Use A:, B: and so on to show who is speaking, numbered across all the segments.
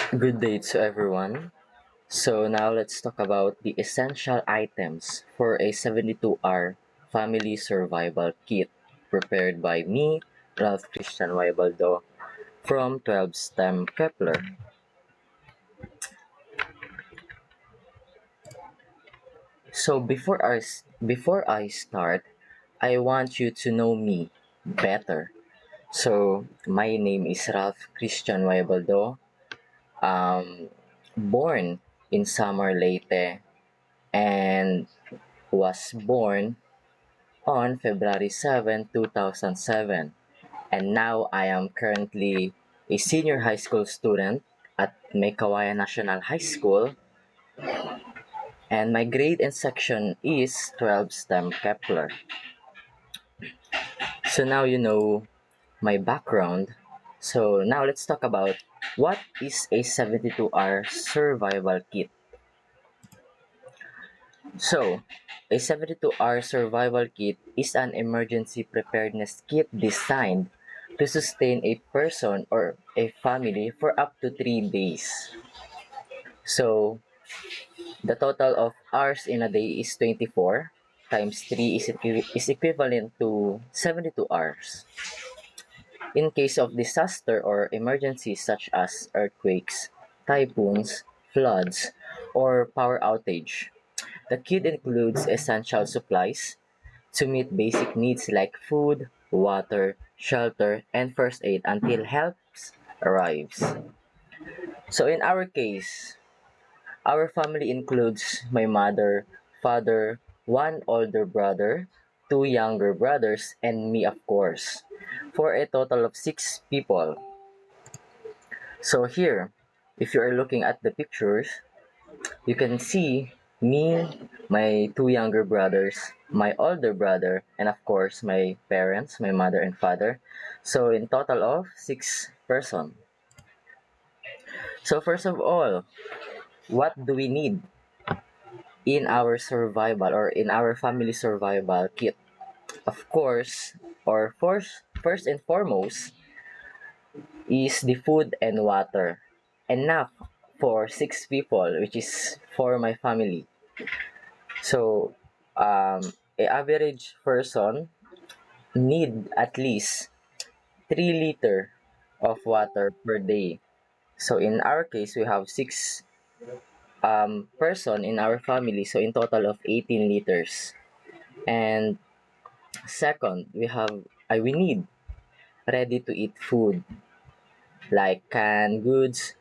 A: Good day to everyone. So now let's talk about the essential items for a 72-hour family survival kit prepared by me, Ralph Christian Waibaldo, from 12 STEM Kepler. So before I start, I want you to know me better. So my name is Ralph Christian Waibaldo. Born in Samar Leyte and was born on February 7, 2007, and now I am currently a senior high school student at Mekawaya National High School, and my grade and section is 12 STEM Kepler. So now you know my background. So now let's talk about what is a 72-hour survival kit. So, a 72-hour survival kit is an emergency preparedness kit designed to sustain a person or a family for up to 3 days. So, the total of hours in a day is 24 times 3 is equivalent to 72 hours. In case of disaster or emergencies such as earthquakes, typhoons, floods, or power outage, the kit includes essential supplies to meet basic needs like food, water, shelter, and first aid until help arrives. So in our case, our family includes my mother, father, one older brother, two younger brothers, and me, of course, for a total of 6 people. So here, if you are looking at the pictures, you can see me, my two younger brothers, my older brother, and of course my parents, my mother and father. So in total of 6 person. So first of all, what do we need in our survival or in our family survival kit? Of course, or first and foremost is the food and water. Enough for 6 people, which is for my family. So, a average person need at least 3 liter of water per day. So in our case, we have six person in our family, so in total of 18 liters. And second, we need ready to eat food like canned goods,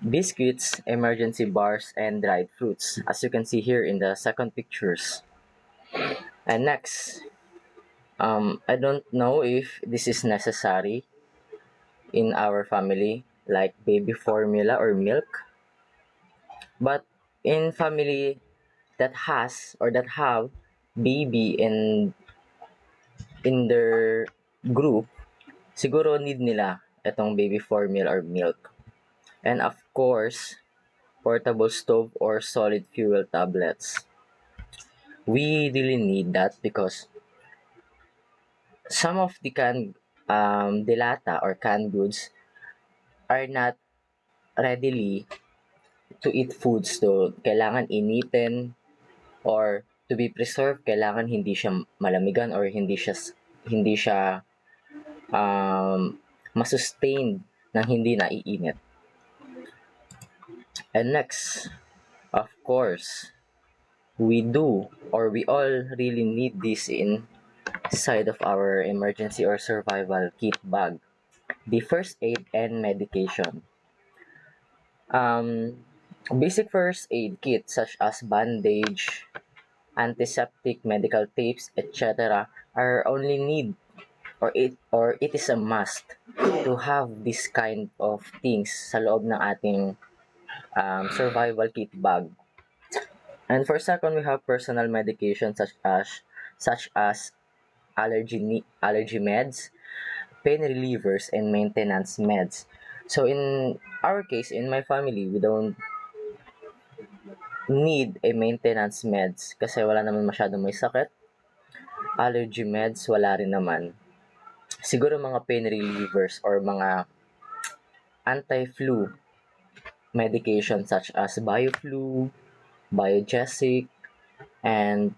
A: biscuits, emergency bars, and dried fruits, as you can see here in the second pictures. And next, I don't know if this is necessary in our family, like baby formula or milk. But in family that has or that have baby in their group, siguro need nila itong baby formula or milk. And of course, portable stove or solid fuel tablets. We really need that because some of the canned delata or canned goods are not readily to eat foods. So, kailangan initin or to be preserved, kailangan hindi siya malamigan or hindi siya masustain ng hindi naiinit. And next, of course, we all really need this inside of our emergency or survival kit bag. The first aid and medication. Um, Basic first aid kit such as bandage, antiseptic, medical tapes, etc. are only need or it is a must to have this kind of things sa loob ng ating survival kit bag. And for second, we have personal medication such as allergy meds, pain relievers, and maintenance meds. So in our case, in my family, we don't need a maintenance meds kasi wala naman masyadong may sakit. Allergy meds, wala rin naman. Siguro mga pain relievers or mga anti-flu medication such as BioFlu, Biogesic, and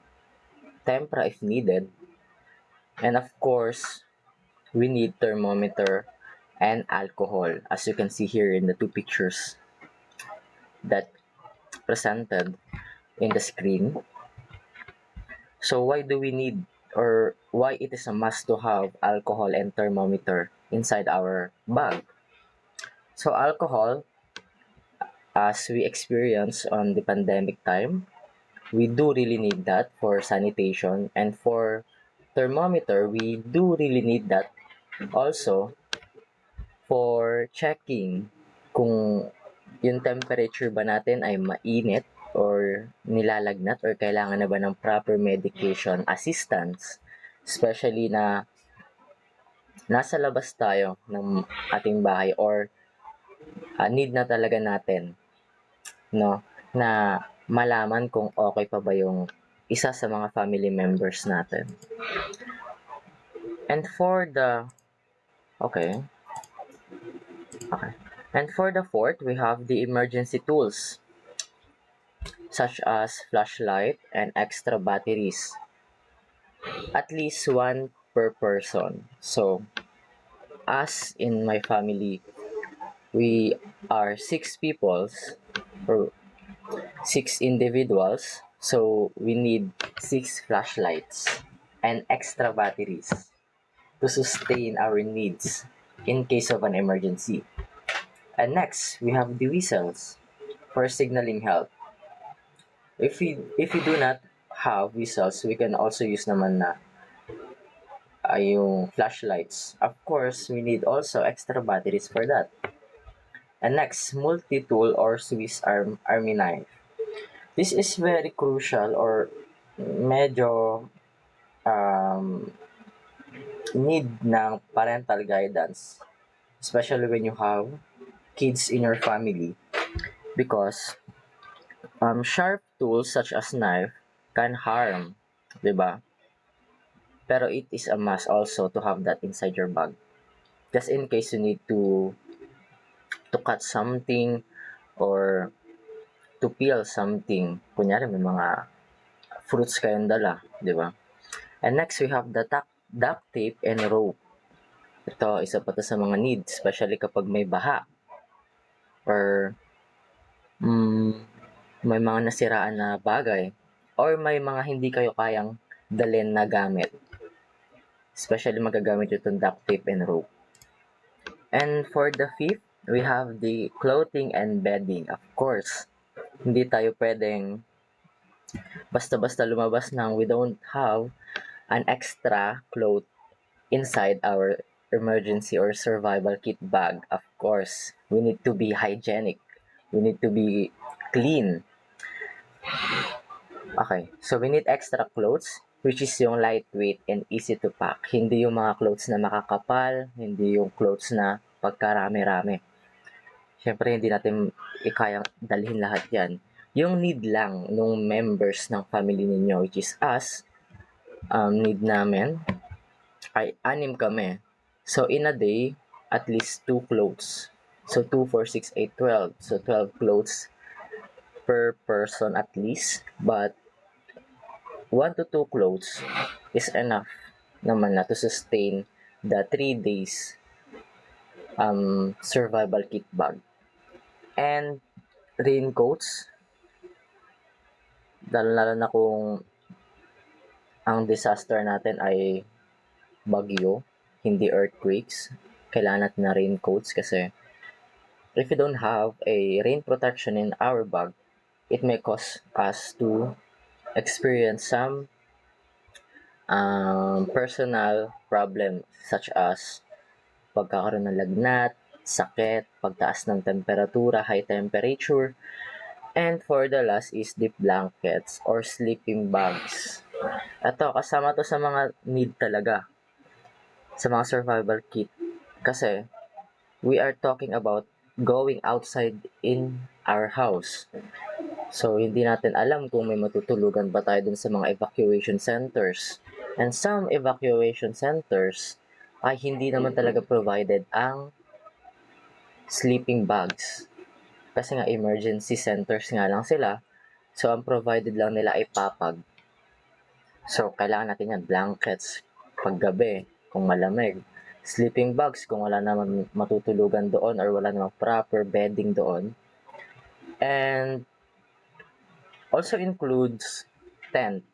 A: Tempra if needed. And of course, we need thermometer and alcohol, as you can see here in the two pictures that presented in the screen. So why do we need, or why it is a must to have alcohol and thermometer inside our bag? So alcohol, as we experience on the pandemic time, we do really need that for sanitation, and for thermometer, we do really need that also for checking kung yung temperature ba natin ay mainit or nilalagnat or kailangan na ba ng proper medication assistance, especially na nasa labas tayo ng ating bahay or need na talaga natin, no, na malaman kung okay pa ba yung isa sa mga family members natin. And for the okay. Okay. And for the fourth, we have the emergency tools such as flashlight and extra batteries. At least one per person. So, us in my family, we are six peoples or six individuals. So, we need six flashlights and extra batteries to sustain our needs in case of an emergency. And next, we have the whistles for signaling help. If we do not have whistles, we can also use naman na yung flashlights. Of course, we need also extra batteries for that. And next, multi-tool or Swiss Army knife. This is very crucial or medyo um, need ng parental guidance, especially when you have kids in your family, because sharp tools such as knife can harm, di ba? Pero it is a must also to have that inside your bag. Just in case you need to cut something or to peel something. Kunyari may mga fruits kayong dala, di ba? And next we have the duct tape and rope. Ito, isa pa to sa mga needs, especially kapag may baha or may mga nasiraan na bagay or may mga hindi kayo kayang dalhin na gamit. Especially magagamit yung duct tape and rope. And for the fifth, we have the clothing and bedding. Of course, hindi tayo pwedeng basta-basta lumabas nang we don't have an extra cloth inside our emergency or survival kit bag. Of course, we need to be hygienic. We need to be clean. Okay, so we need extra clothes, which is yung lightweight and easy to pack. Hindi yung mga clothes na makakapal, hindi yung clothes na pagkarami-rami. Siyempre, hindi natin kayang dalhin lahat yan. Yung need lang nung members ng family ninyo, which is us, need namin ay 6 kami. So, in a day, at least 2 clothes. So, 2, 4, 6, 8, 12. So, 12 clothes per person at least. But, 1 to 2 clothes is enough naman na to sustain the 3 days survival kit bag. And, raincoats, lalo na kung ang disaster natin ay bagyo, hindi earthquakes, kailangan natin na raincoats kasi if we don't have a rain protection in our bag, it may cause us to experience some personal problem such as pagkakaroon ng lagnat, sakit, pagtaas ng temperatura, high temperature, and for the last is deep blankets or sleeping bags. Ito, kasama to sa mga need talaga sa mga survival kit. Kasi, we are talking about going outside in our house. So, hindi natin alam kung may matutulugan ba tayo dun sa mga evacuation centers. And some evacuation centers ay hindi naman talaga provided ang sleeping bags. Kasi nga emergency centers nga lang sila. So, ang provided lang nila ay papag. So, kailangan natin yan, blankets paggabi kung malamig. Sleeping bags kung wala naman matutulugan doon or wala namang proper bedding doon. And also includes tent.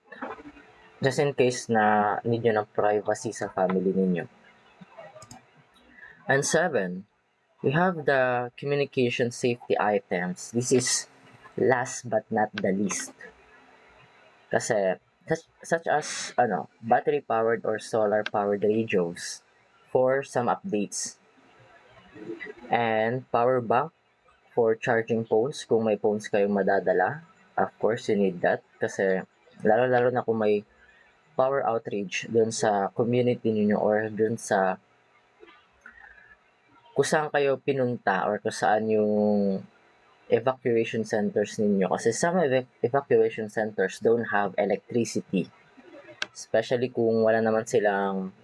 A: Just in case na need nyo ng privacy sa family ninyo. And 7, we have the communication safety items. This is last but not the least. Kasi, such as, battery-powered or solar-powered radios for some updates. And power bank for charging phones kung may phones kayong madadala. Of course, you need that. Kasi, lalo-lalo na kung may power outage dun sa community ninyo or dun sa kung saan kayo pinunta or kung saan yung evacuation centers ninyo. Kasi some evacuation centers don't have electricity. Especially kung wala naman silang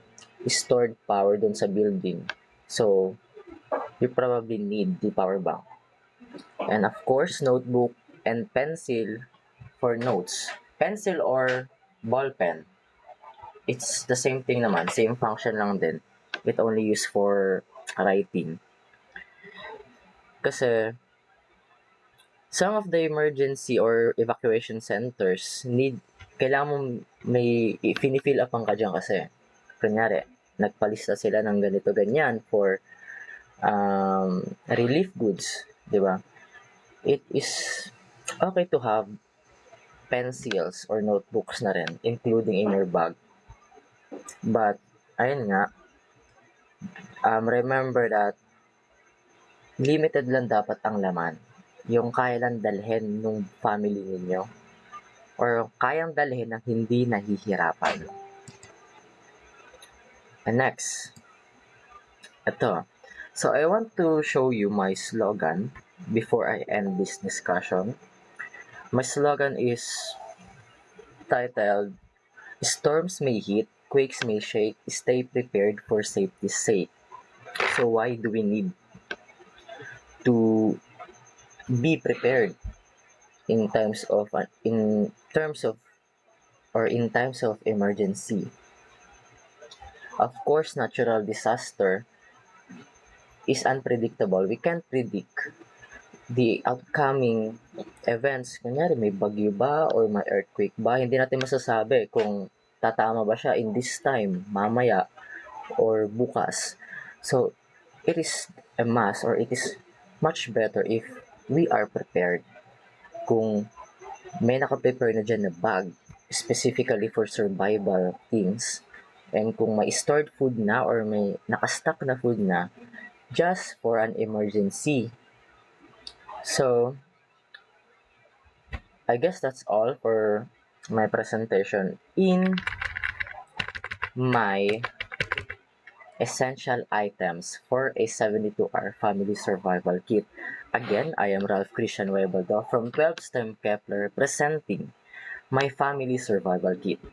A: stored power dun sa building. So, you probably need the power bank. And of course, notebook and pencil for notes. Pencil or ball pen. It's the same thing naman. Same function lang din. It only used for writing. Kasi some of the emergency or evacuation centers kailangan mo may finifill up ang ka dyan kasi kunyari, nagpalista sila ng ganito ganyan for relief goods, di ba? It is okay to have pencils or notebooks na rin, including in your bag. But, ayun nga, remember that limited lang dapat ang laman. Yung kaya lang dalhin ng family ninyo or kayang dalhin ng hindi nahihirapan. And next, ito. So, I want to show you my slogan before I end this discussion. My slogan is titled, Storms may hit, quakes may shake, stay prepared for safety's sake. So, why do we need to be prepared in times of emergency? Of course, natural disaster is unpredictable. We can't predict the outcoming events. Kunyari, may bagyo ba or may earthquake ba? Hindi natin masasabi kung tatama ba siya in this time, mamaya, or bukas. So, it is a must or it is much better if we are prepared. Kung may nakaprepare na dyan na bag, specifically for survival things, and kung may stored food na or may nakastock na food na, just for an emergency. So, I guess that's all for my presentation in my essential items for a 72-hour family survival kit. Again, I am Ralph Christian Webaldo from 12 STEM Kepler presenting my family survival kit.